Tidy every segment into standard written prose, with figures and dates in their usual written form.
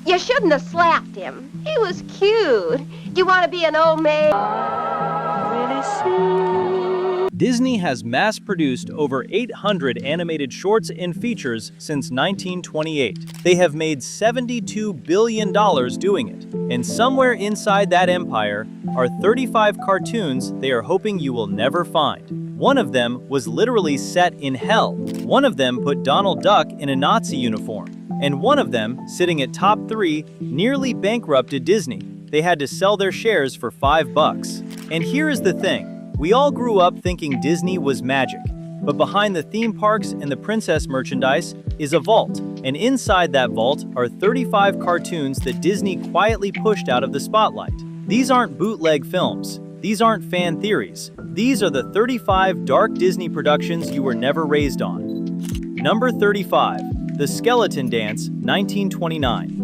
You shouldn't have slapped him. He was cute. Do you want to be an old maid? Disney has mass-produced over 800 animated shorts and features since 1928. They have made $72 billion doing it. And somewhere inside that empire are 35 cartoons they are hoping you will never find. One of them was literally set in hell. One of them put Donald Duck in a Nazi uniform. And one of them, sitting at top 3, nearly bankrupted Disney. They had to sell their shares for $5. And here is the thing. We all grew up thinking Disney was magic, but behind the theme parks and the princess merchandise is a vault, and inside that vault are 35 cartoons that Disney quietly pushed out of the spotlight. These aren't bootleg films. These aren't fan theories. These are the 35 dark Disney productions you were never raised on. Number 35, The Skeleton Dance, 1929.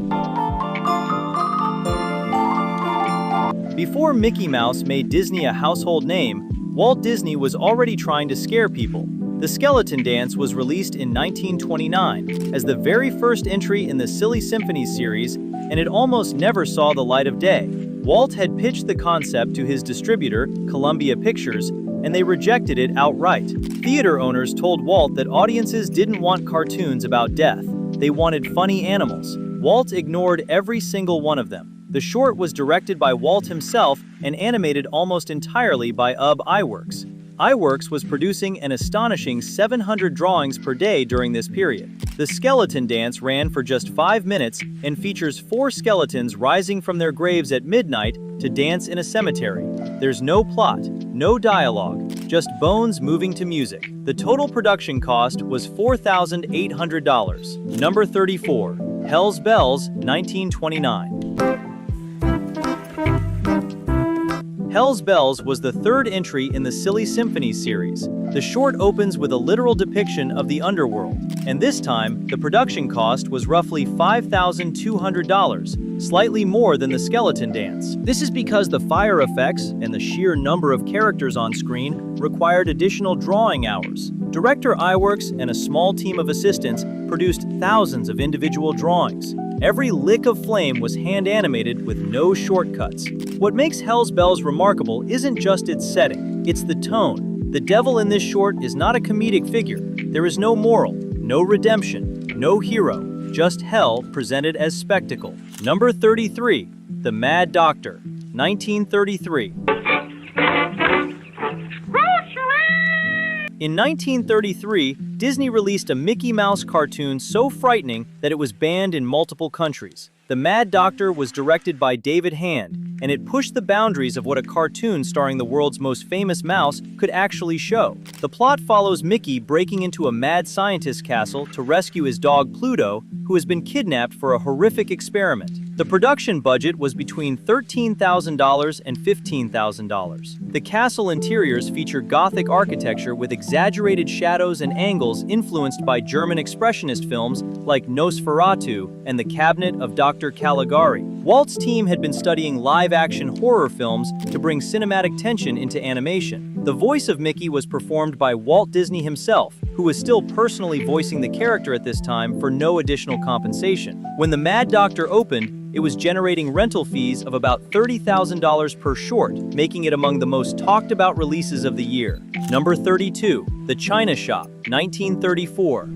Before Mickey Mouse made Disney a household name, Walt Disney was already trying to scare people. The Skeleton Dance was released in 1929 as the very first entry in the Silly Symphonies series, and it almost never saw the light of day. Walt had pitched the concept to his distributor, Columbia Pictures, and they rejected it outright. Theater owners told Walt that audiences didn't want cartoons about death. They wanted funny animals. Walt ignored every single one of them. The short was directed by Walt himself and animated almost entirely by iWorks. iWorks was producing an astonishing 700 drawings per day during this period. The Skeleton Dance ran for just 5 minutes and features 4 skeletons rising from their graves at midnight to dance in a cemetery. There's no plot, no dialogue, just bones moving to music. The total production cost was $4,800. Number 34, Hell's Bells, 1929. Hell's Bells was the third entry in the Silly Symphonies series. The short opens with a literal depiction of the underworld, and this time, the production cost was roughly $5,200, slightly more than the Skeleton Dance. This is because the fire effects and the sheer number of characters on screen required additional drawing hours. Director iWorks and a small team of assistants produced thousands of individual drawings. Every lick of flame was hand-animated with no shortcuts. What makes Hell's Bells remarkable isn't just its setting, it's the tone. The devil in this short is not a comedic figure. There is no moral, no redemption, no hero, just hell presented as spectacle. Number 33, The Mad Doctor, 1933. In 1933, Disney released a Mickey Mouse cartoon so frightening that it was banned in multiple countries. The Mad Doctor was directed by David Hand, and it pushed the boundaries of what a cartoon starring the world's most famous mouse could actually show. The plot follows Mickey breaking into a mad scientist's castle to rescue his dog Pluto, who has been kidnapped for a horrific experiment. The production budget was between $13,000 and $15,000. The castle interiors feature Gothic architecture with exaggerated shadows and angles influenced by German expressionist films like Nosferatu and The Cabinet of Dr. Caligari. Walt's team had been studying live-action horror films to bring cinematic tension into animation. The voice of Mickey was performed by Walt Disney himself, who was still personally voicing the character at this time for no additional compensation. When The Mad Doctor opened, it was generating rental fees of about $30,000 per short, making it among the most talked about releases of the year. Number 32, The China Shop, 1934.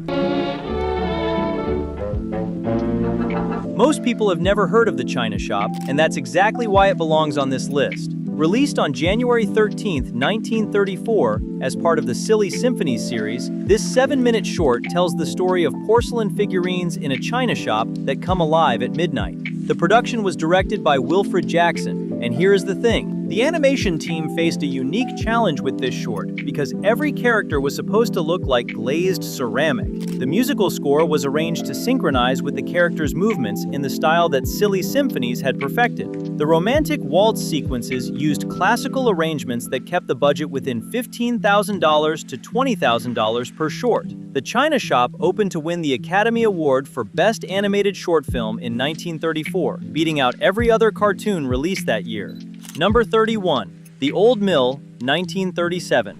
Most people have never heard of The China Shop, and that's exactly why it belongs on this list. Released on January 13, 1934, as part of the Silly Symphonies series, this 7-minute short tells the story of porcelain figurines in a china shop that come alive at midnight. The production was directed by Wilfred Jackson, and here is the thing. The animation team faced a unique challenge with this short because every character was supposed to look like glazed ceramic. The musical score was arranged to synchronize with the characters' movements in the style that Silly Symphonies had perfected. The romantic waltz sequences used classical arrangements that kept the budget within $15,000 to $20,000 per short. The China Shop opened to win the Academy Award for Best Animated Short Film in 1934, beating out every other cartoon released that year. Number 31, The Old Mill, 1937.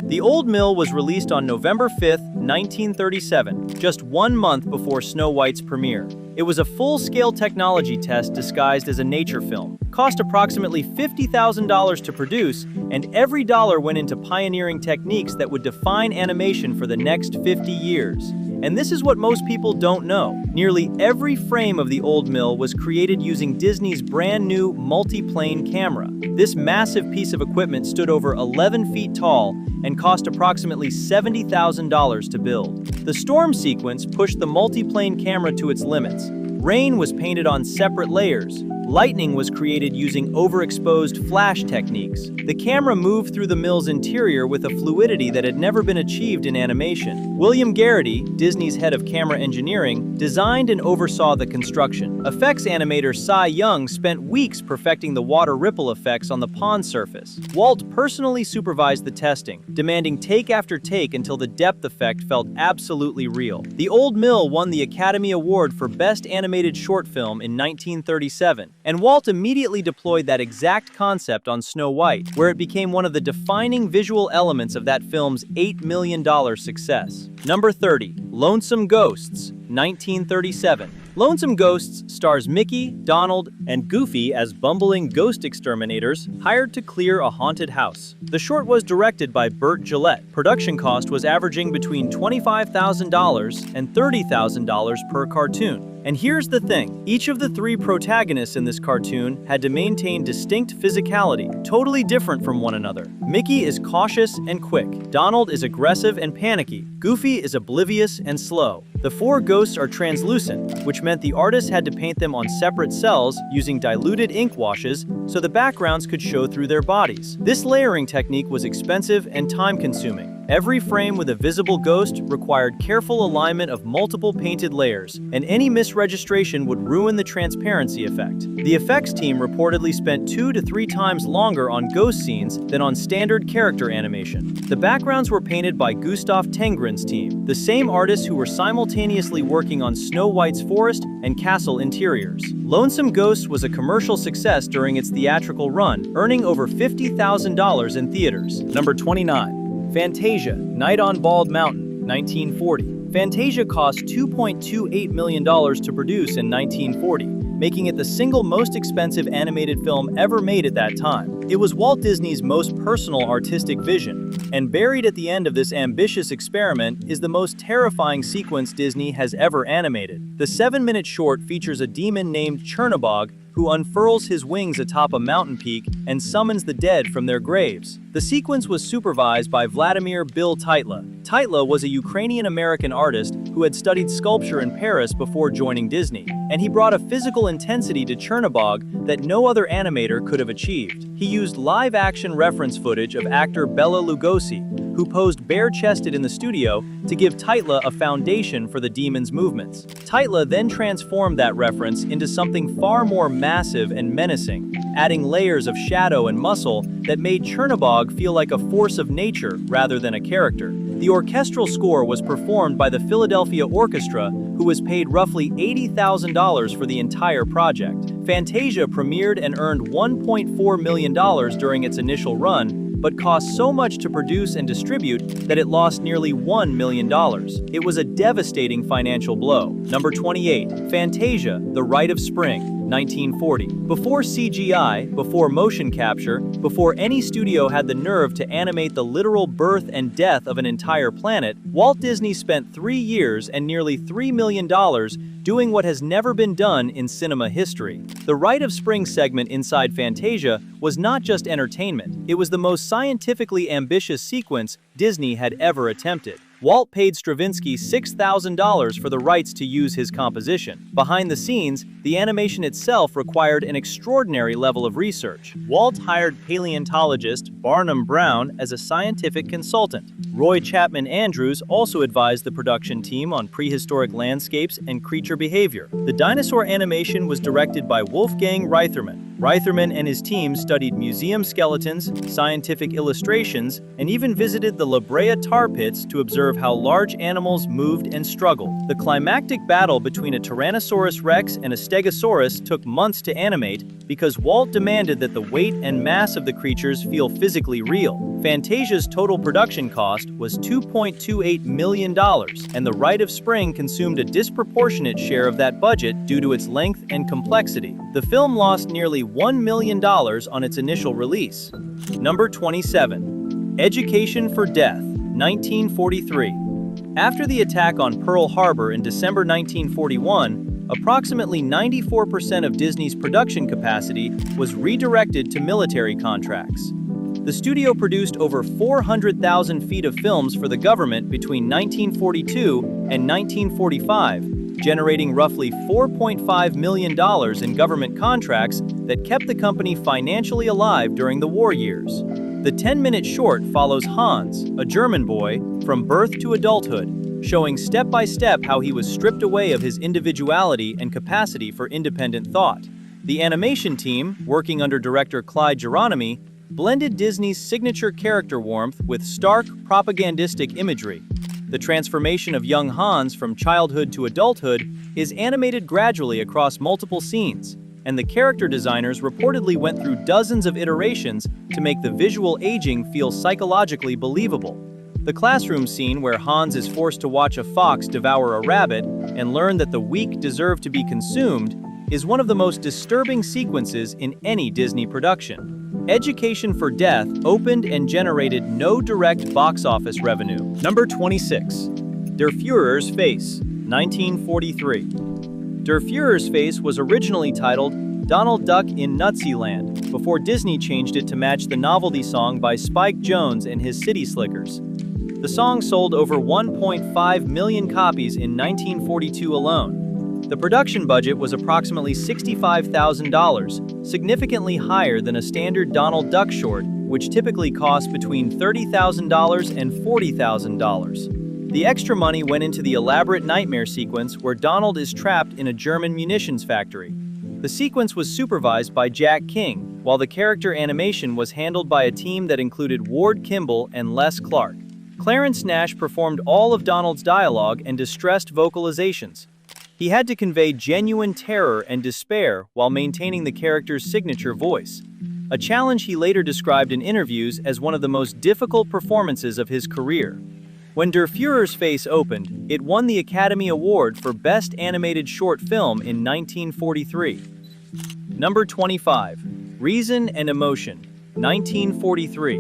The Old Mill was released on November 5, 1937, just 1 month before Snow White's premiere. It was a full-scale technology test disguised as a nature film. Cost approximately $50,000 to produce, and every dollar went into pioneering techniques that would define animation for the next 50 years. And this is what most people don't know. Nearly every frame of the Old Mill was created using Disney's brand new multi-plane camera. This massive piece of equipment stood over 11 feet tall and cost approximately $70,000 to build. The storm sequence pushed the multi-plane camera to its limits. Rain was painted on separate layers. Lightning was created using overexposed flash techniques. The camera moved through the mill's interior with a fluidity that had never been achieved in animation. William Garrity, Disney's head of camera engineering, designed and oversaw the construction. Effects animator Cy Young spent weeks perfecting the water ripple effects on the pond surface. Walt personally supervised the testing, demanding take after take until the depth effect felt absolutely real. The Old Mill won the Academy Award for Best Animated Short Film in 1937. And Walt immediately deployed that exact concept on Snow White, where it became one of the defining visual elements of that film's $8 million success. Number 30, Lonesome Ghosts, 1937. Lonesome Ghosts stars Mickey, Donald, and Goofy as bumbling ghost exterminators hired to clear a haunted house. The short was directed by Burt Gillette. Production cost was averaging between $25,000 and $30,000 per cartoon. And here's the thing, each of the 3 protagonists in this cartoon had to maintain distinct physicality, totally different from one another. Mickey is cautious and quick. Donald is aggressive and panicky. Goofy is oblivious and slow. The 4 ghosts are translucent, which meant the artist had to paint them on separate cells using diluted ink washes so the backgrounds could show through their bodies. This layering technique was expensive and time-consuming. Every frame with a visible ghost required careful alignment of multiple painted layers, and any misregistration would ruin the transparency effect. The effects team reportedly spent 2 to 3 times longer on ghost scenes than on standard character animation. The backgrounds were painted by Gustav Tengren's team, the same artists who were simultaneously working on Snow White's forest and castle interiors. Lonesome Ghosts was a commercial success during its theatrical run, earning over $50,000 in theaters. Number 29. Fantasia, Night on Bald Mountain, 1940. Fantasia cost $2.28 million to produce in 1940, making it the single most expensive animated film ever made at that time. It was Walt Disney's most personal artistic vision, and buried at the end of this ambitious experiment is the most terrifying sequence Disney has ever animated. The 7-minute short features a demon named Chernabog who unfurls his wings atop a mountain peak and summons the dead from their graves. The sequence was supervised by Vladimir Bill Tytla. Tytla was a Ukrainian-American artist who had studied sculpture in Paris before joining Disney, and he brought a physical intensity to Chernabog that no other animator could have achieved. He used live-action reference footage of actor Bela Lugosi, who posed bare-chested in the studio to give Tytla a foundation for the demon's movements. Tytla then transformed that reference into something far more massive and menacing, adding layers of shadow and muscle that made Chernabog feel like a force of nature rather than a character. The orchestral score was performed by the Philadelphia Orchestra, who was paid roughly $80,000 for the entire project. Fantasia premiered and earned $1.4 million during its initial run, but cost so much to produce and distribute that it lost nearly $1 million. It was a devastating financial blow. Number 28, Fantasia, The Rite of Spring, 1940. Before CGI, before motion capture, before any studio had the nerve to animate the literal birth and death of an entire planet, Walt Disney spent 3 years and nearly $3 million doing what has never been done in cinema history. The Rite of Spring segment inside Fantasia was not just entertainment, it was the most scientifically ambitious sequence Disney had ever attempted. Walt paid Stravinsky $6,000 for the rights to use his composition. Behind the scenes, the animation itself required an extraordinary level of research. Walt hired paleontologist Barnum Brown as a scientific consultant. Roy Chapman Andrews also advised the production team on prehistoric landscapes and creature behavior. The dinosaur animation was directed by Wolfgang Reitherman. Reitherman and his team studied museum skeletons, scientific illustrations, and even visited the La Brea tar pits to observe observe how large animals moved and struggled. The climactic battle between a Tyrannosaurus Rex and a Stegosaurus took months to animate because Walt demanded that the weight and mass of the creatures feel physically real. Fantasia's total production cost was $2.28 million, and the Rite of Spring consumed a disproportionate share of that budget due to its length and complexity. The film lost nearly $1 million on its initial release. Number 27. Education for Death, 1943. After the attack on Pearl Harbor in December 1941, approximately 94% of Disney's production capacity was redirected to military contracts. The studio produced over 400,000 feet of films for the government between 1942 and 1945, generating roughly $4.5 million in government contracts that kept the company financially alive during the war years. The 10-minute short follows Hans, a German boy, from birth to adulthood, showing step-by-step how he was stripped away of his individuality and capacity for independent thought. The animation team, working under director Clyde Geronimi, blended Disney's signature character warmth with stark, propagandistic imagery. The transformation of young Hans from childhood to adulthood is animated gradually across multiple scenes, and the character designers reportedly went through dozens of iterations to make the visual aging feel psychologically believable. The classroom scene where Hans is forced to watch a fox devour a rabbit and learn that the weak deserve to be consumed is one of the most disturbing sequences in any Disney production. Education for Death opened and generated no direct box office revenue. Number 26. Der Fuhrer's Face, 1943. Der Fuhrer's Face was originally titled Donald Duck in Nutsyland before Disney changed it to match the novelty song by Spike Jonze and his City Slickers. The song sold over 1.5 million copies in 1942 alone. The production budget was approximately $65,000, significantly higher than a standard Donald Duck short, which typically costs between $30,000 and $40,000. The extra money went into the elaborate nightmare sequence where Donald is trapped in a German munitions factory. The sequence was supervised by Jack King, while the character animation was handled by a team that included Ward Kimball and Les Clark. Clarence Nash performed all of Donald's dialogue and distressed vocalizations. He had to convey genuine terror and despair while maintaining the character's signature voice, a challenge he later described in interviews as one of the most difficult performances of his career. When Der Fuhrer's Face opened, it won the Academy Award for Best Animated Short Film in 1943. Number 25. Reason and Emotion, 1943.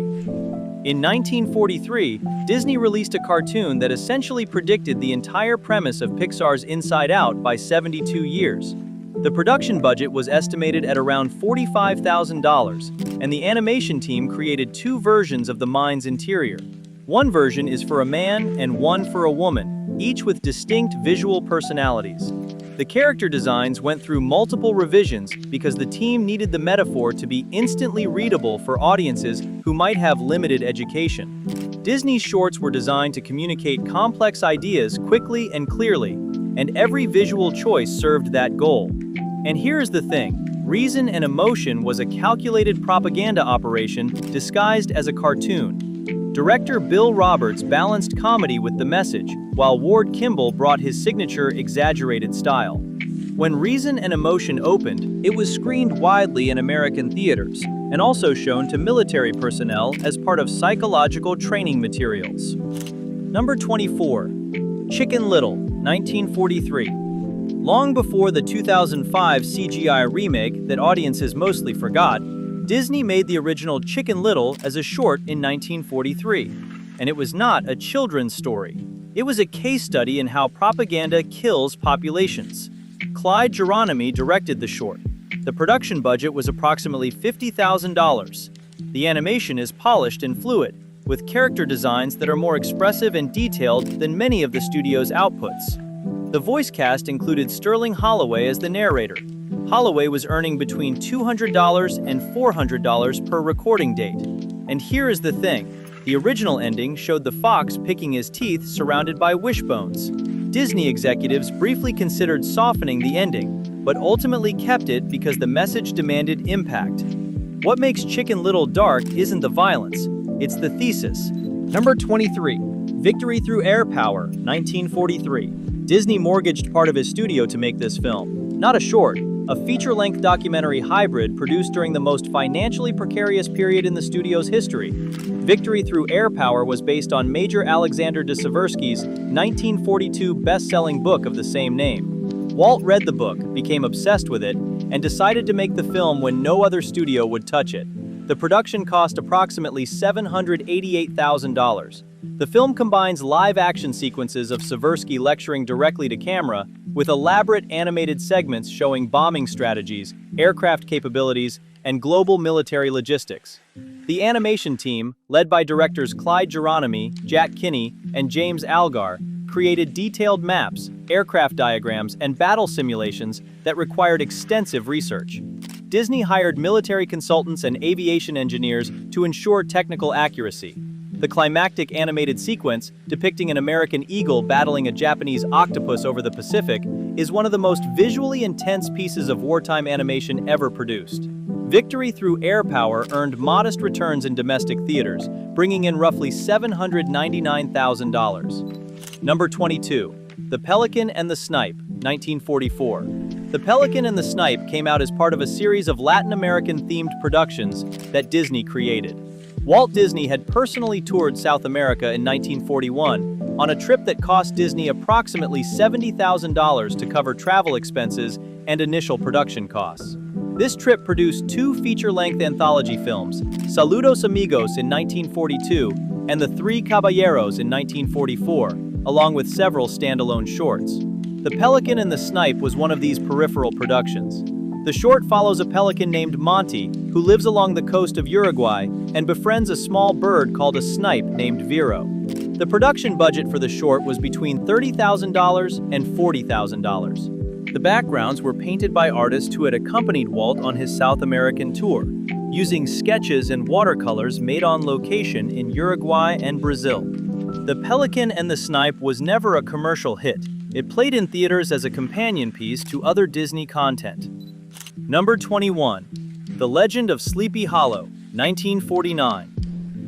In 1943, Disney released a cartoon that essentially predicted the entire premise of Pixar's Inside Out by 72 years. The production budget was estimated at around $45,000, and the animation team created two versions of the mine's interior. One version is for a man and one for a woman, each with distinct visual personalities. The character designs went through multiple revisions because the team needed the metaphor to be instantly readable for audiences who might have limited education. Disney's shorts were designed to communicate complex ideas quickly and clearly, and every visual choice served that goal. And here's the thing, Reason and Emotion was a calculated propaganda operation disguised as a cartoon. Director Bill Roberts balanced comedy with the message, while Ward Kimball brought his signature exaggerated style. When Reason and Emotion opened, it was screened widely in American theaters, and also shown to military personnel as part of psychological training materials. Number 24. Chicken Little, 1943. Long before the 2005 CGI remake that audiences mostly forgot, Disney made the original Chicken Little as a short in 1943, and it was not a children's story. It was a case study in how propaganda kills populations. Clyde Geronimi directed the short. The production budget was approximately $50,000. The animation is polished and fluid, with character designs that are more expressive and detailed than many of the studio's outputs. The voice cast included Sterling Holloway as the narrator. Holloway was earning between $200 and $400 per recording date. And here is the thing. The original ending showed the fox picking his teeth surrounded by wishbones. Disney executives briefly considered softening the ending, but ultimately kept it because the message demanded impact. What makes Chicken Little dark isn't the violence, it's the thesis. Number 23. Victory Through Air Power, 1943. Disney mortgaged part of his studio to make this film. Not a short, a feature-length documentary hybrid produced during the most financially precarious period in the studio's history. Victory Through Air Power was based on Major Alexander de Seversky's 1942 best-selling book of the same name. Walt read the book, became obsessed with it, and decided to make the film when no other studio would touch it. The production cost approximately $788,000. The film combines live-action sequences of Seversky lecturing directly to camera with elaborate animated segments showing bombing strategies, aircraft capabilities, and global military logistics. The animation team, led by directors Clyde Geronimi, Jack Kinney, and James Algar, created detailed maps, aircraft diagrams, and battle simulations that required extensive research. Disney hired military consultants and aviation engineers to ensure technical accuracy. The climactic animated sequence, depicting an American eagle battling a Japanese octopus over the Pacific, is one of the most visually intense pieces of wartime animation ever produced. Victory Through Air Power earned modest returns in domestic theaters, bringing in roughly $799,000. Number 22. The Pelican and the Snipe, 1944. The Pelican and the Snipe came out as part of a series of Latin American-themed productions that Disney created. Walt Disney had personally toured South America in 1941 on a trip that cost Disney approximately $70,000 to cover travel expenses and initial production costs. This trip produced two feature-length anthology films, Saludos Amigos in 1942 and The Three Caballeros in 1944, along with several standalone shorts. The Pelican and the Snipe was one of these peripheral productions. The short follows a pelican named Monty, who lives along the coast of Uruguay and befriends a small bird called a snipe named Vero. The production budget for the short was between $30,000 and $40,000. The backgrounds were painted by artists who had accompanied Walt on his South American tour, using sketches and watercolors made on location in Uruguay and Brazil. The Pelican and the Snipe was never a commercial hit. It played in theaters as a companion piece to other Disney content. Number 21. The Legend of Sleepy Hollow, 1949.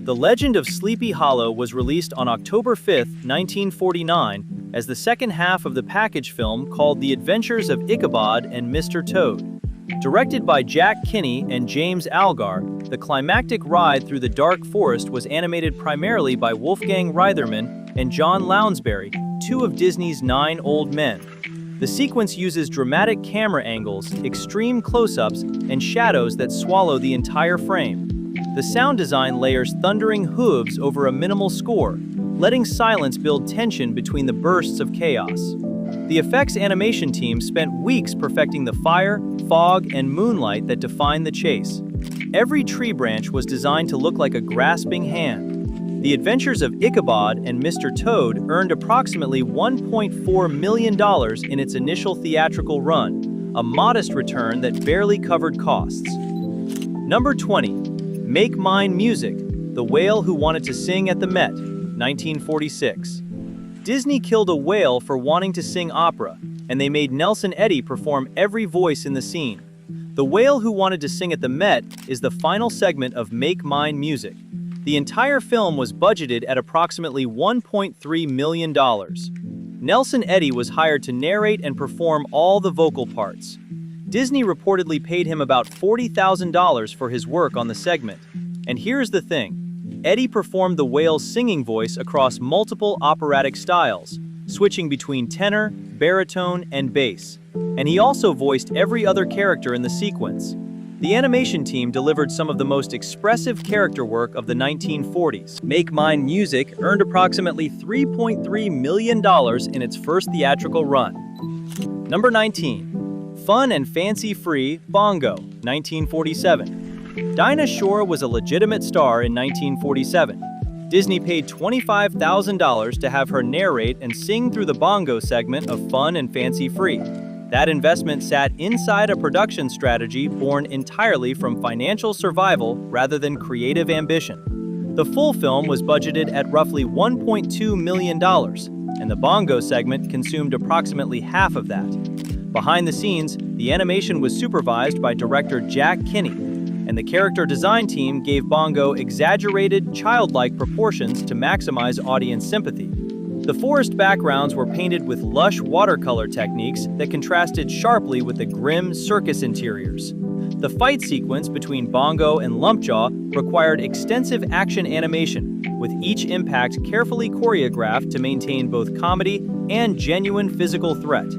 The Legend of Sleepy Hollow was released on October 5, 1949, as the second half of the package film called The Adventures of Ichabod and Mr. Toad. Directed by Jack Kinney and James Algar, the climactic ride through the dark forest was animated primarily by Wolfgang Reitherman and John Lounsbury, two of Disney's 9 old men. The sequence uses dramatic camera angles, extreme close-ups, and shadows that swallow the entire frame. The sound design layers thundering hooves over a minimal score, letting silence build tension between the bursts of chaos. The effects animation team spent weeks perfecting the fire, fog, and moonlight that define the chase. Every tree branch was designed to look like a grasping hand. The Adventures of Ichabod and Mr. Toad earned approximately $1.4 million in its initial theatrical run, a modest return that barely covered costs. Number 20. Make Mine Music, The Whale Who Wanted to Sing at the Met, 1946. Disney killed a whale for wanting to sing opera, and they made Nelson Eddy perform every voice in the scene. The Whale Who Wanted to Sing at the Met is the final segment of Make Mine Music. The entire film was budgeted at approximately $1.3 million. Nelson Eddy was hired to narrate and perform all the vocal parts. Disney reportedly paid him about $40,000 for his work on the segment. And here's the thing. Eddy performed the whale's singing voice across multiple operatic styles, switching between tenor, baritone, and bass. And he also voiced every other character in the sequence. The animation team delivered some of the most expressive character work of the 1940s. Make Mine Music earned approximately $3.3 million in its first theatrical run. Number 19. Fun and fancy-free Bongo, 1947. Dinah Shore was a legitimate star in 1947. Disney paid $25,000 to have her narrate and sing through the Bongo segment of Fun and Fancy-Free. That investment sat inside a production strategy born entirely from financial survival rather than creative ambition. The full film was budgeted at roughly $1.2 million, and the Bongo segment consumed approximately half of that. Behind the scenes, the animation was supervised by director Jack Kinney. and the character design team gave Bongo exaggerated, childlike proportions to maximize audience sympathy. The forest backgrounds were painted with lush watercolor techniques that contrasted sharply with the grim circus interiors. The fight sequence between Bongo and Lumpjaw required extensive action animation, with each impact carefully choreographed to maintain both comedy and genuine physical threat.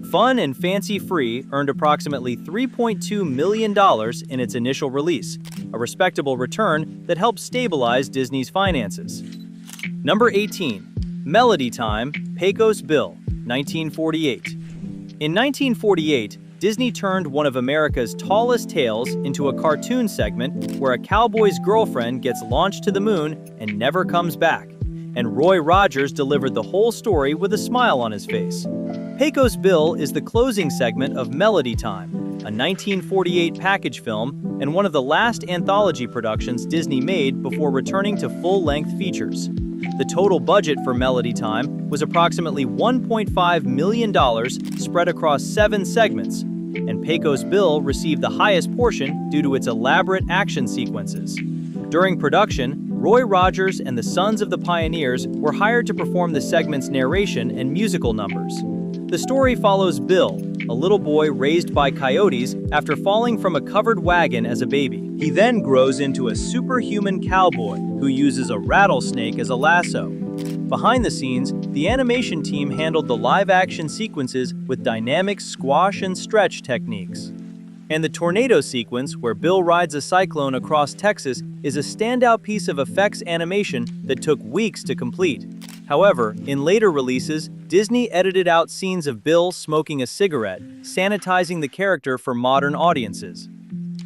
Fun and Fancy-Free earned approximately $3.2 million in its initial release, a respectable return that helped stabilize Disney's finances. Number 18. Melody Time, Pecos Bill, 1948. In 1948, Disney turned one of America's tallest tales into a cartoon segment where a cowboy's girlfriend gets launched to the moon and never comes back, and Roy Rogers delivered the whole story with a smile on his face. Pecos Bill is the closing segment of Melody Time, a 1948 package film and one of the last anthology productions Disney made before returning to full-length features. The total budget for Melody Time was approximately $1.5 million spread across 7 segments, and Pecos Bill received the highest portion due to its elaborate action sequences. During production, Roy Rogers and the Sons of the Pioneers were hired to perform the segment's narration and musical numbers. The story follows Bill, a little boy raised by coyotes after falling from a covered wagon as a baby. He then grows into a superhuman cowboy who uses a rattlesnake as a lasso. Behind the scenes, the animation team handled the live-action sequences with dynamic squash and stretch techniques. And the tornado sequence, where Bill rides a cyclone across Texas, is a standout piece of effects animation that took weeks to complete. However, in later releases, Disney edited out scenes of Bill smoking a cigarette, sanitizing the character for modern audiences.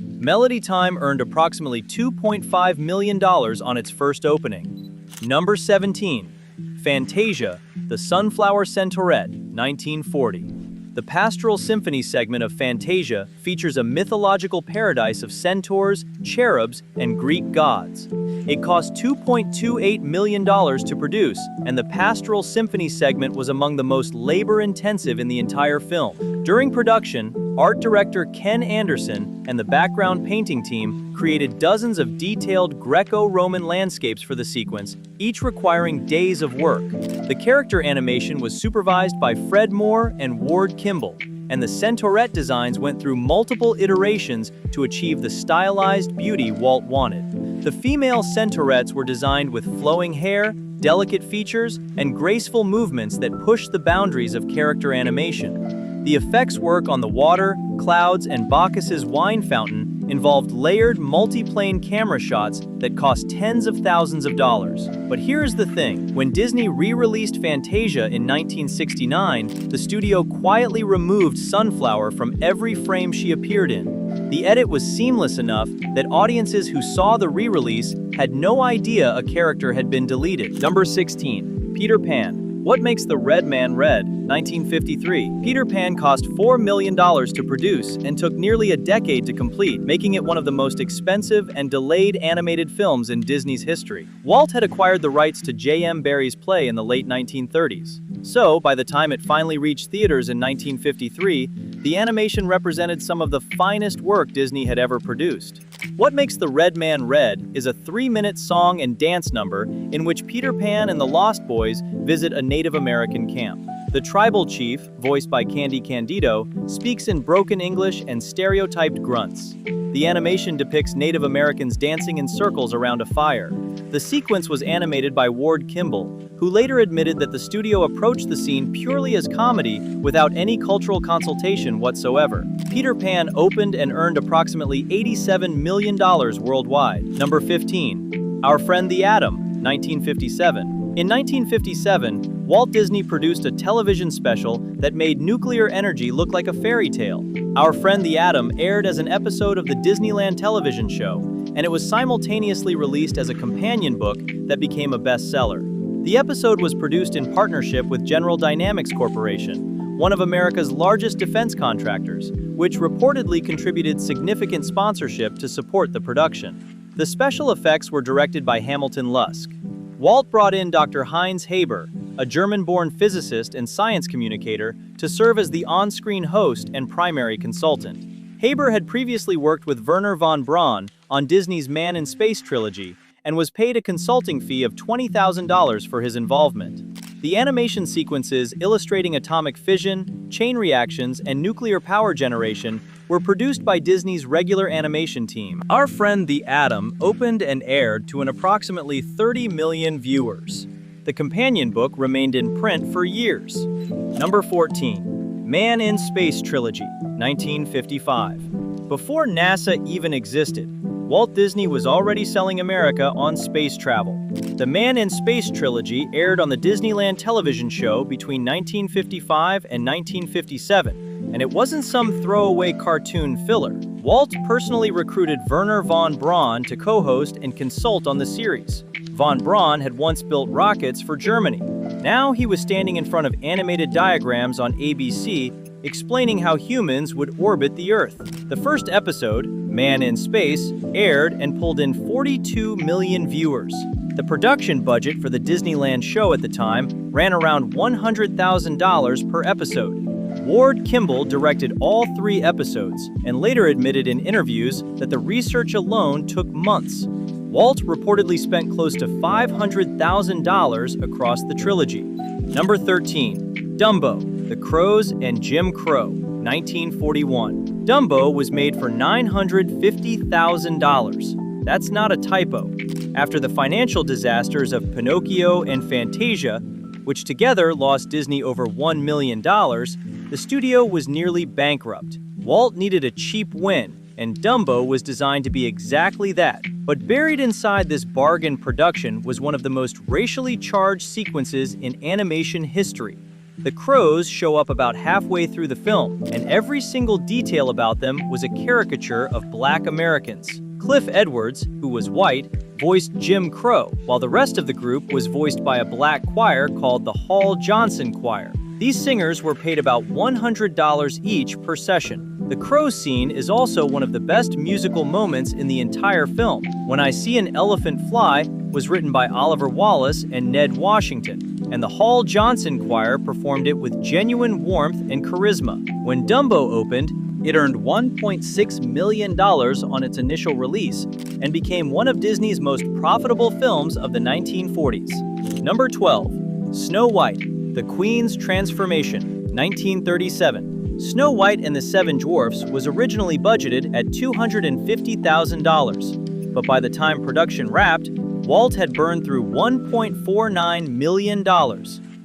Melody Time earned approximately $2.5 million on its first opening. Number 17. Fantasia, The Sunflower Centaurette, 1940. The Pastoral Symphony segment of Fantasia features a mythological paradise of centaurs, cherubs, and Greek gods. It cost $2.28 million to produce, and the Pastoral Symphony segment was among the most labor-intensive in the entire film. During production, art director Ken Anderson and the background painting team created dozens of detailed Greco-Roman landscapes for the sequence, each requiring days of work. The character animation was supervised by Fred Moore and Ward Kimball, and the Centaurette designs went through multiple iterations to achieve the stylized beauty Walt wanted. The female Centaurettes were designed with flowing hair, delicate features, and graceful movements that pushed the boundaries of character animation. The effects work on the water, clouds, and Bacchus's wine fountain involved layered multi-plane camera shots that cost tens of thousands of dollars. But here's the thing, when Disney re-released Fantasia in 1969, the studio quietly removed Sunflower from every frame she appeared in. The edit was seamless enough that audiences who saw the re-release had no idea a character had been deleted. Number 16. Peter Pan. What Makes the Red Man Red? 1953. Peter Pan cost $4 million to produce and took nearly a decade to complete, making it one of the most expensive and delayed animated films in Disney's history. Walt had acquired the rights to J.M. Barrie's play in the late 1930s. So, by the time it finally reached theaters in 1953, the animation represented some of the finest work Disney had ever produced. What Makes the Red Man Red is a 3-minute song and dance number in which Peter Pan and the Lost Boys visit a Native American camp. The tribal chief, voiced by Candy Candido, speaks in broken English and stereotyped grunts. The animation depicts Native Americans dancing in circles around a fire. The sequence was animated by Ward Kimball, who later admitted that the studio approached the scene purely as comedy without any cultural consultation whatsoever. Peter Pan opened and earned approximately $87 million worldwide. Number 15. Our Friend the Atom, 1957. In 1957, Walt Disney produced a television special that made nuclear energy look like a fairy tale. Our Friend the Atom aired as an episode of the Disneyland television show, and it was simultaneously released as a companion book that became a bestseller. The episode was produced in partnership with General Dynamics Corporation, one of America's largest defense contractors, which reportedly contributed significant sponsorship to support the production. The special effects were directed by Hamilton Luske. Walt brought in Dr. Heinz Haber, a German-born physicist and science communicator, to serve as the on-screen host and primary consultant. Haber had previously worked with Wernher von Braun on Disney's Man in Space Trilogy and was paid a consulting fee of $20,000 for his involvement. The animation sequences illustrating atomic fission, chain reactions, and nuclear power generation were produced by Disney's regular animation team. Our Friend the Atom opened and aired to an approximately 30 million viewers. The companion book remained in print for years. Number 14. Man in Space Trilogy, 1955. Before NASA even existed, Walt Disney was already selling America on space travel. The Man in Space Trilogy aired on the Disneyland television show between 1955 and 1957, and it wasn't some throwaway cartoon filler. Walt personally recruited Wernher von Braun to co-host and consult on the series. Von Braun had once built rockets for Germany. Now he was standing in front of animated diagrams on ABC explaining how humans would orbit the Earth. The first episode, Man in Space, aired and pulled in 42 million viewers. The production budget for the Disneyland show at the time ran around $100,000 per episode. Ward Kimball directed all 3 episodes and later admitted in interviews that the research alone took months. Walt reportedly spent close to $500,000 across the trilogy. Number 13. Dumbo, The Crows and Jim Crow, 1941. Dumbo was made for $950,000. That's not a typo. After the financial disasters of Pinocchio and Fantasia, which together lost Disney over $1 million, the studio was nearly bankrupt. Walt needed a cheap win, and Dumbo was designed to be exactly that. But buried inside this bargain production was one of the most racially charged sequences in animation history. The crows show up about halfway through the film, and every single detail about them was a caricature of Black Americans. Cliff Edwards, who was white, voiced Jim Crow, while the rest of the group was voiced by a black choir called the Hall Johnson Choir. These singers were paid about $100 each per session. The crow scene is also one of the best musical moments in the entire film. When I See an Elephant Fly was written by Oliver Wallace and Ned Washington, and the Hall Johnson Choir performed it with genuine warmth and charisma. When Dumbo opened, it earned $1.6 million on its initial release and became one of Disney's most profitable films of the 1940s. Number 12. Snow White, The Queen's Transformation, 1937. Snow White and the Seven Dwarfs was originally budgeted at $250,000, but by the time production wrapped, Walt had burned through $1.49 million.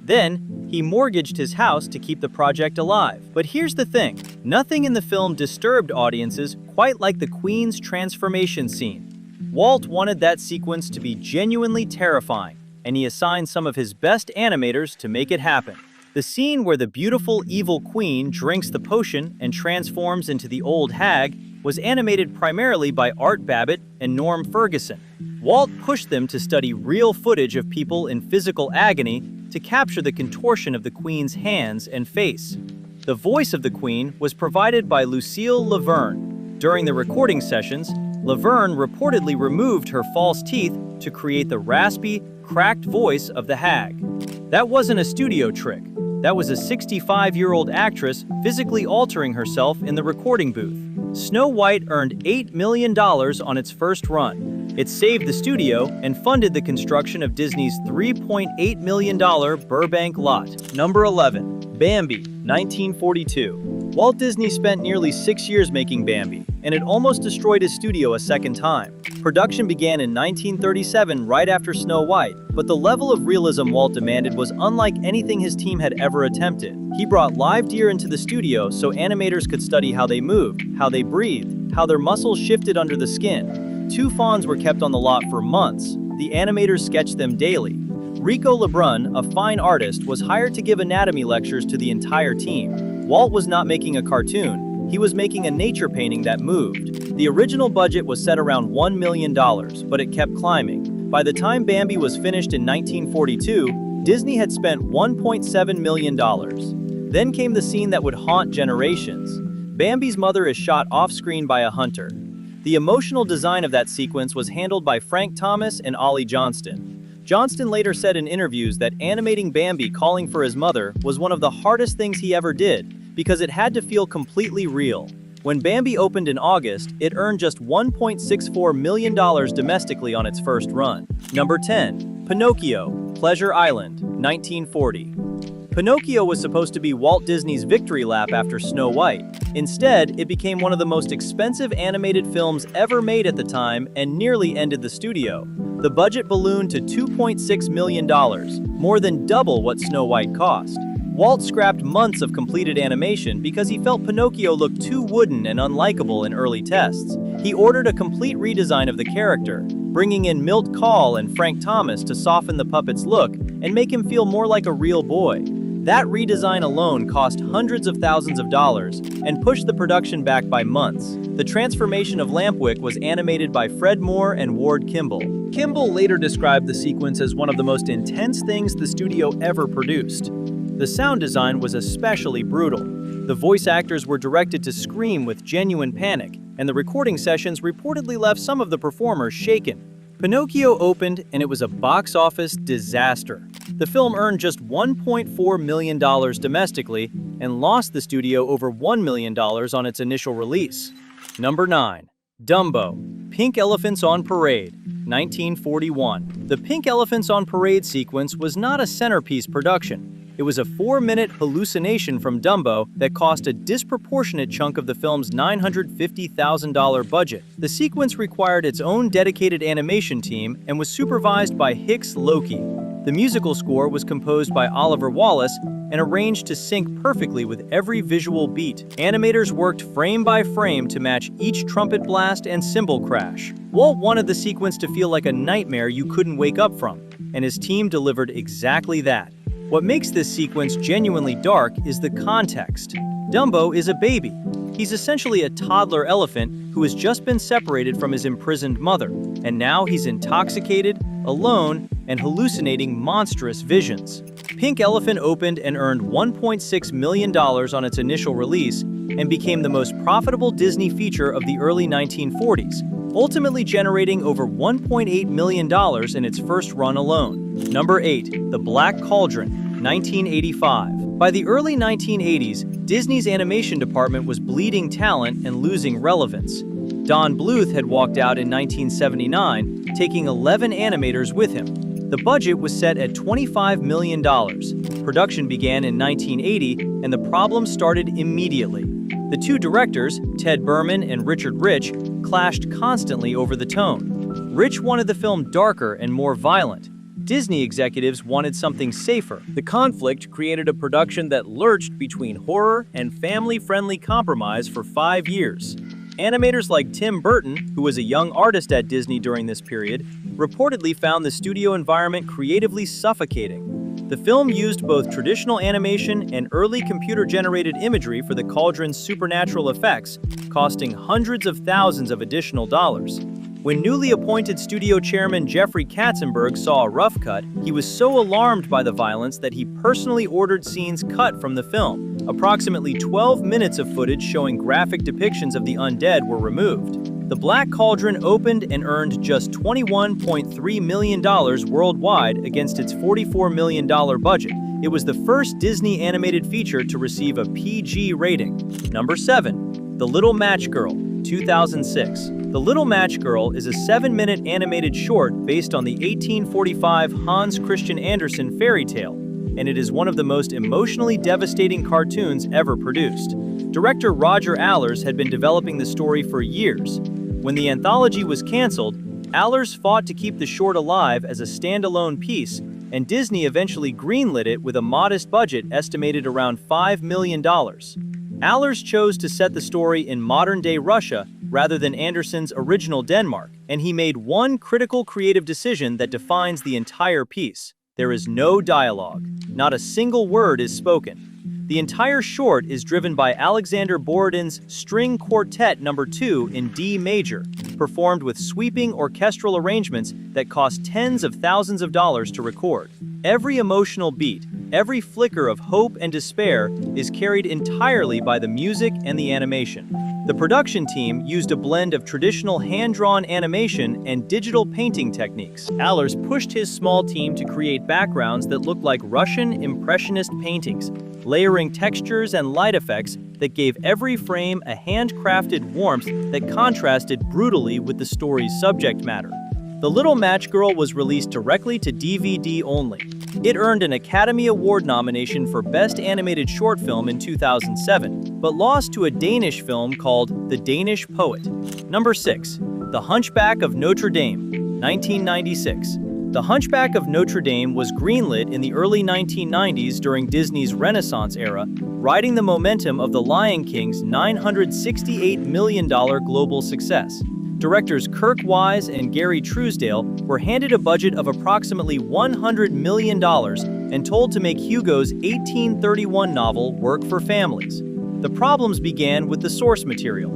Then, he mortgaged his house to keep the project alive. But here's the thing, nothing in the film disturbed audiences quite like the Queen's transformation scene. Walt wanted that sequence to be genuinely terrifying, and he assigned some of his best animators to make it happen. The scene where the beautiful evil queen drinks the potion and transforms into the old hag was animated primarily by Art Babbitt and Norm Ferguson. Walt pushed them to study real footage of people in physical agony to capture the contortion of the queen's hands and face. The voice of the queen was provided by Lucille Laverne. During the recording sessions, Laverne reportedly removed her false teeth to create the raspy, cracked voice of the hag. That wasn't a studio trick. That was a 65-year-old actress physically altering herself in the recording booth. Snow White earned $8 million on its first run. It saved the studio and funded the construction of Disney's $3.8 million Burbank lot. Number 11. Bambi, 1942. Walt Disney spent nearly 6 years making Bambi, and it almost destroyed his studio a second time. Production began in 1937 right after Snow White, but the level of realism Walt demanded was unlike anything his team had ever attempted. He brought live deer into the studio so animators could study how they moved, how they breathed, how their muscles shifted under the skin. 2 fawns were kept on the lot for months. The animators sketched them daily. Rico Lebrun, a fine artist, was hired to give anatomy lectures to the entire team. Walt was not making a cartoon. He was making a nature painting that moved. The original budget was set around $1 million, but it kept climbing. By the time Bambi was finished in 1942, Disney had spent $1.7 million. Then came the scene that would haunt generations. Bambi's mother is shot off-screen by a hunter. The emotional design of that sequence was handled by Frank Thomas and Ollie Johnston. Johnston later said in interviews that animating Bambi calling for his mother was one of the hardest things he ever did, because it had to feel completely real. When Bambi opened in August, it earned just $1.64 million domestically on its first run. Number 10. Pinocchio, Pleasure Island, 1940. Pinocchio was supposed to be Walt Disney's victory lap after Snow White. Instead, it became one of the most expensive animated films ever made at the time and nearly ended the studio. The budget ballooned to $2.6 million, more than double what Snow White cost. Walt scrapped months of completed animation because he felt Pinocchio looked too wooden and unlikable in early tests. He ordered a complete redesign of the character, bringing in Milt Kahl and Frank Thomas to soften the puppet's look and make him feel more like a real boy. That redesign alone cost hundreds of thousands of dollars and pushed the production back by months. The transformation of Lampwick was animated by Fred Moore and Ward Kimball. Kimball later described the sequence as one of the most intense things the studio ever produced. The sound design was especially brutal. The voice actors were directed to scream with genuine panic, and the recording sessions reportedly left some of the performers shaken. Pinocchio opened, and it was a box office disaster. The film earned just $1.4 million domestically and lost the studio over $1 million on its initial release. Number 9. Dumbo, Pink Elephants on Parade, 1941. The Pink Elephants on Parade sequence was not a centerpiece production. It was a 4-minute hallucination from Dumbo that cost a disproportionate chunk of the film's $950,000 budget. The sequence required its own dedicated animation team and was supervised by Hicks Loki. The musical score was composed by Oliver Wallace and arranged to sync perfectly with every visual beat. Animators worked frame by frame to match each trumpet blast and cymbal crash. Walt wanted the sequence to feel like a nightmare you couldn't wake up from, and his team delivered exactly that. What makes this sequence genuinely dark is the context. Dumbo is a baby. He's essentially a toddler elephant who has just been separated from his imprisoned mother, and now he's intoxicated, alone, and hallucinating monstrous visions. Pink Elephant opened and earned $1.6 million on its initial release and became the most profitable Disney feature of the early 1940s, ultimately generating over $1.8 million in its first run alone. Number 8. The Black Cauldron, 1985. By the early 1980s, Disney's animation department was bleeding talent and losing relevance. Don Bluth had walked out in 1979, taking 11 animators with him. The budget was set at $25 million. Production began in 1980, and the problem started immediately. The two directors, Ted Berman and Richard Rich, clashed constantly over the tone. Rich wanted the film darker and more violent. Disney executives wanted something safer. The conflict created a production that lurched between horror and family-friendly compromise for 5 years. Animators like Tim Burton, who was a young artist at Disney during this period, reportedly found the studio environment creatively suffocating. The film used both traditional animation and early computer-generated imagery for the Cauldron's supernatural effects, costing hundreds of thousands of additional dollars. When newly appointed studio chairman Jeffrey Katzenberg saw a rough cut, he was so alarmed by the violence that he personally ordered scenes cut from the film. Approximately 12 minutes of footage showing graphic depictions of the undead were removed. The Black Cauldron opened and earned just $21.3 million worldwide against its $44 million budget. It was the first Disney animated feature to receive a PG rating. Number 7. The Little Match Girl, 2006. The Little Match Girl is a 7-minute animated short based on the 1845 Hans Christian Andersen fairy tale, and it is one of the most emotionally devastating cartoons ever produced. Director Roger Allers had been developing the story for years. When the anthology was canceled, Allers fought to keep the short alive as a standalone piece, and Disney eventually greenlit it with a modest budget estimated around $5 million. Allers chose to set the story in modern-day Russia rather than Andersen's original Denmark, and he made one critical creative decision that defines the entire piece. There is no dialogue. Not a single word is spoken. The entire short is driven by Alexander Borodin's String Quartet No. 2 in D major, performed with sweeping orchestral arrangements that cost tens of thousands of dollars to record. Every emotional beat, every flicker of hope and despair is carried entirely by the music and the animation. The production team used a blend of traditional hand-drawn animation and digital painting techniques. Allers pushed his small team to create backgrounds that looked like Russian Impressionist paintings, layering textures and light effects that gave every frame a handcrafted warmth that contrasted brutally with the story's subject matter. The Little Match Girl was released directly to DVD only. It earned an Academy Award nomination for Best Animated Short Film in 2007, but lost to a Danish film called The Danish Poet. Number 6. The Hunchback of Notre Dame, 1996. The Hunchback of Notre Dame was greenlit in the early 1990s during Disney's Renaissance era, riding the momentum of The Lion King's $968 million global success. Directors Kirk Wise and Gary Truesdale were handed a budget of approximately $100 million and told to make Hugo's 1831 novel work for families. The problems began with the source material.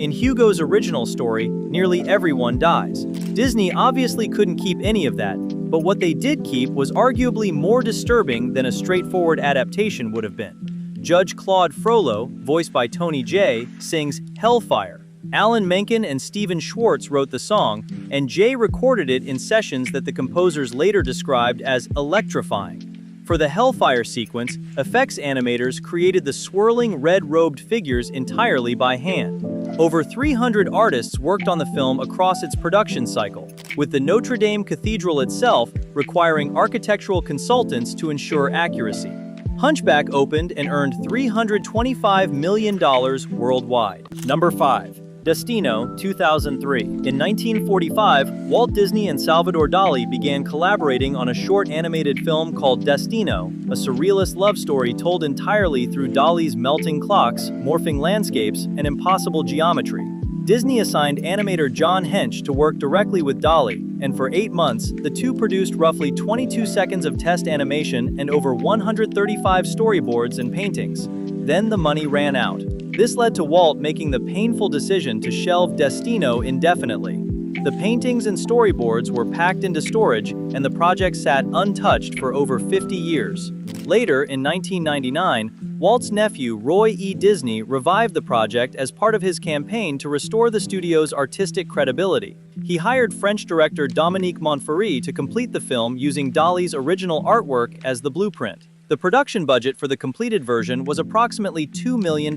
In Hugo's original story, nearly everyone dies. Disney obviously couldn't keep any of that, but what they did keep was arguably more disturbing than a straightforward adaptation would have been. Judge Claude Frollo, voiced by Tony Jay, sings Hellfire. Alan Menken and Stephen Schwartz wrote the song, and Jay recorded it in sessions that the composers later described as electrifying. For the Hellfire sequence, effects animators created the swirling red-robed figures entirely by hand. Over 300 artists worked on the film across its production cycle, with the Notre Dame Cathedral itself requiring architectural consultants to ensure accuracy. Hunchback opened and earned $325 million worldwide. Number 5. Destino, 2003. In 1945, Walt Disney and Salvador Dali began collaborating on a short animated film called Destino, a surrealist love story told entirely through Dali's melting clocks, morphing landscapes, and impossible geometry. Disney assigned animator John Hench to work directly with Dali, and for 8 months, the two produced roughly 22 seconds of test animation and over 135 storyboards and paintings. Then the money ran out. This led to Walt making the painful decision to shelve Destino indefinitely. The paintings and storyboards were packed into storage, and the project sat untouched for over 50 years. Later, in 1999, Walt's nephew Roy E. Disney revived the project as part of his campaign to restore the studio's artistic credibility. He hired French director Dominique Montfaury to complete the film using Dali's original artwork as the blueprint. The production budget for the completed version was approximately $2 million.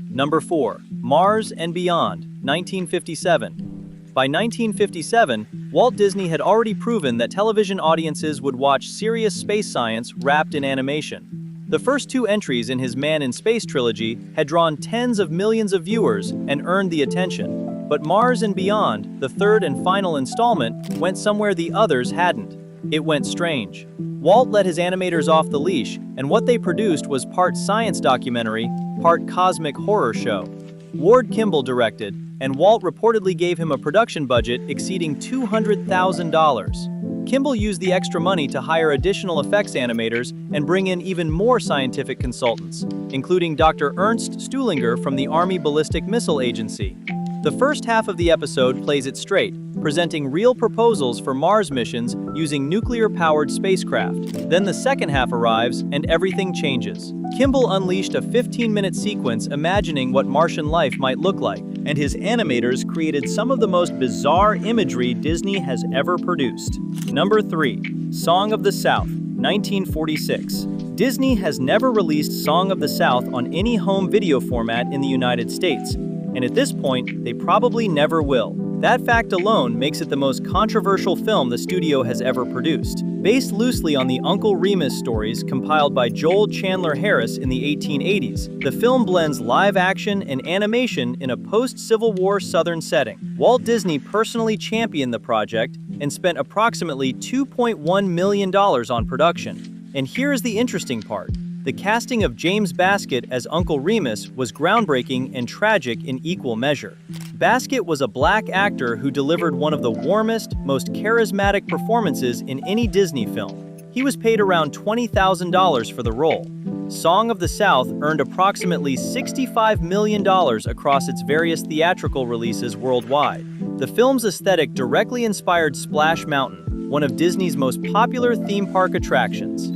Number 4. Mars and Beyond, 1957. By 1957, Walt Disney had already proven that television audiences would watch serious space science wrapped in animation. The first 2 entries in his Man in Space trilogy had drawn tens of millions of viewers and earned the attention. But Mars and Beyond, the third and final installment, went somewhere the others hadn't. It went strange. Walt let his animators off the leash, and what they produced was part science documentary, part cosmic horror show. Ward Kimball directed, and Walt reportedly gave him a production budget exceeding $200,000. Kimball used the extra money to hire additional effects animators and bring in even more scientific consultants, including Dr. Ernst Stuhlinger from the Army Ballistic Missile Agency. The first half of the episode plays it straight, presenting real proposals for Mars missions using nuclear-powered spacecraft. Then the second half arrives, and everything changes. Kimball unleashed a 15-minute sequence imagining what Martian life might look like, and his animators created some of the most bizarre imagery Disney has ever produced. Number 3. Song of the South, 1946. Disney has never released Song of the South on any home video format in the United States, and at this point, they probably never will. That fact alone makes it the most controversial film the studio has ever produced. Based loosely on the Uncle Remus stories compiled by Joel Chandler Harris in the 1880s, the film blends live action and animation in a post-Civil War Southern setting. Walt Disney personally championed the project and spent approximately $2.1 million on production. And here's the interesting part. The casting of James Baskett as Uncle Remus was groundbreaking and tragic in equal measure. Baskett was a black actor who delivered one of the warmest, most charismatic performances in any Disney film. He was paid around $20,000 for the role. Song of the South earned approximately $65 million across its various theatrical releases worldwide. The film's aesthetic directly inspired Splash Mountain, one of Disney's most popular theme park attractions.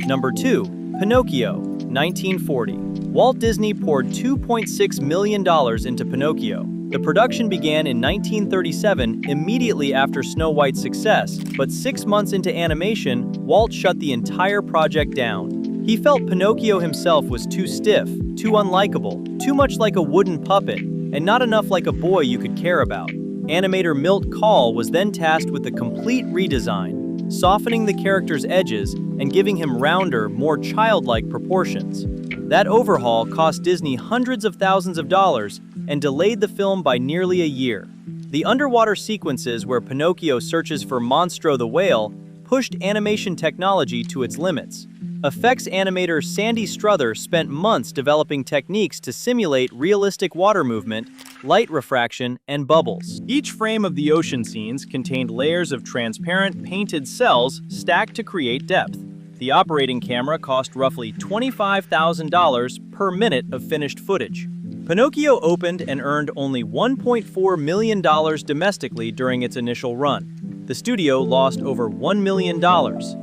Number 2. Pinocchio, 1940. Walt Disney poured $2.6 million into Pinocchio. The production began in 1937, immediately after Snow White's success, but 6 months into animation, Walt shut the entire project down. He felt Pinocchio himself was too stiff, too unlikable, too much like a wooden puppet, and not enough like a boy you could care about. Animator Milt Kahl was then tasked with the complete redesign, softening the character's edges and giving him rounder, more childlike proportions. That overhaul cost Disney hundreds of thousands of dollars and delayed the film by nearly a year. The underwater sequences where Pinocchio searches for Monstro the whale pushed animation technology to its limits. Effects animator Sandy Struther spent months developing techniques to simulate realistic water movement, light refraction, and bubbles. Each frame of the ocean scenes contained layers of transparent, painted cells stacked to create depth. The operating camera cost roughly $25,000 per minute of finished footage. Pinocchio opened and earned only $1.4 million domestically during its initial run. The studio lost over $1 million.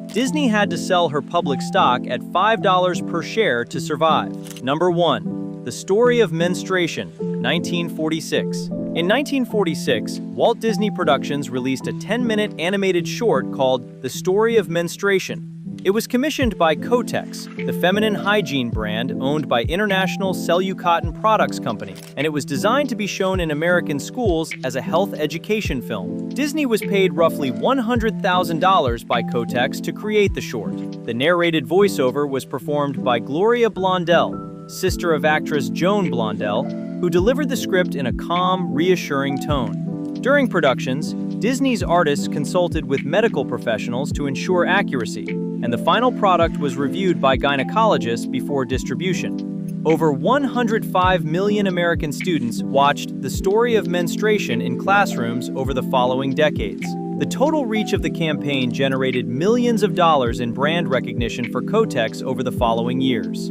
Disney had to sell her public stock at $5 per share to survive. Number 1. The Story of Menstruation, 1946. In 1946, Walt Disney Productions released a 10-minute animated short called The Story of Menstruation. It was commissioned by Kotex, the feminine hygiene brand owned by International Cellucotton Products Company, and it was designed to be shown in American schools as a health education film. Disney was paid roughly $100,000 by Kotex to create the short. The narrated voiceover was performed by Gloria Blondell, sister of actress Joan Blondell, who delivered the script in a calm, reassuring tone. During productions, Disney's artists consulted with medical professionals to ensure accuracy, and the final product was reviewed by gynecologists before distribution. Over 105 million American students watched The Story of Menstruation in classrooms over the following decades. The total reach of the campaign generated millions of dollars in brand recognition for Kotex over the following years.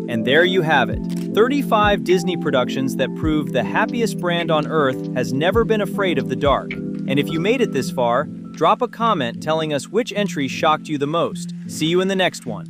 And there you have it, 35 Disney productions that prove the happiest brand on Earth has never been afraid of the dark. And if you made it this far, drop a comment telling us which entry shocked you the most. See you in the next one.